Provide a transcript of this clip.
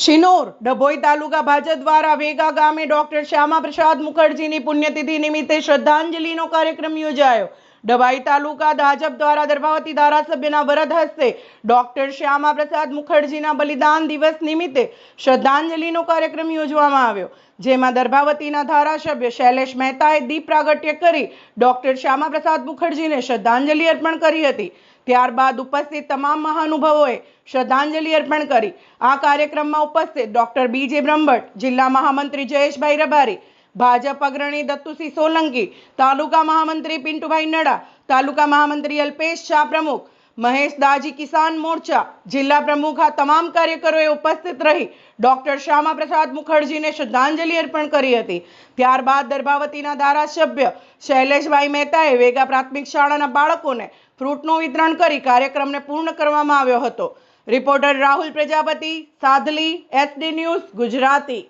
શિનોર ડભોઈ તાલુકા ભાજપ દ્વારા વેગા ગામે ડોક્ટર શ્યામા પ્રસાદ મુખર્જીની પુણ્યતિથિ નિમિત્તે શ્રદ્ધાંજલિનો કાર્યક્રમ યોજાયો। ડભોઈ તાલુકા ભાજપ દ્વારા દર્ભાવતી ધારાસભ્યના વરદ હસ્તે ડોક્ટર શ્યામા પ્રસાદ મુખર્જીના બલિદાન દિવસ નિમિત્તે શ્રદ્ધાંજલિનો કાર્યક્રમ યોજવામાં આવ્યો, જેમાં દર્ભાવતીના ધારાસભ્ય શૈલેષ મહેતાએ દીપ પ્રાગટ્ય કરી ડોક્ટર શ્યામા પ્રસાદ મુખર્જીને શ્રદ્ધાંજલિ અર્પણ કરી હતી। ત્યારબાદ ઉપસ્થિત તમામ મહાનુભાવોએ શ્રદ્ધાંજલિ અર્પણ કરી। આ કાર્યક્રમમાં ઉપસ્થિત ડોક્ટર બીજે બ્રહ્મભટ્ટ, જિલ્લા મહામંત્રી જયેશભાઈ રબારી, ભાજપ અગ્રણી દત્તુસિંહ સોલંકી, તાલુકા મહામંત્રી પિન્ટુભાઈ નડા, તાલુકા મહામંત્રી અલ્પેશ શાહ પ્રમુખ, મહેશ દાજી કિસાન મોરચા જિલ્લા પ્રમુખ આ તમામ કાર્યકરોએ ઉપસ્થિત રહી ડોક્ટર શ્યામા પ્રસાદ મુખર્જીને શ્રદ્ધાંજલિ અર્પણ કરી હતી। ત્યારબાદ દર્ભાવતીના ધારાસભ્ય શૈલેષભાઈ મહેતાએ વેગા પ્રાથમિક શાળાના બાળકોને ફ્રૂટનું વિતરણ કરી કાર્યક્રમને પૂર્ણ કરવામાં આવ્યો હતો। Reporter Rahul Prajapati, Sadhli, SD news, Gujarati.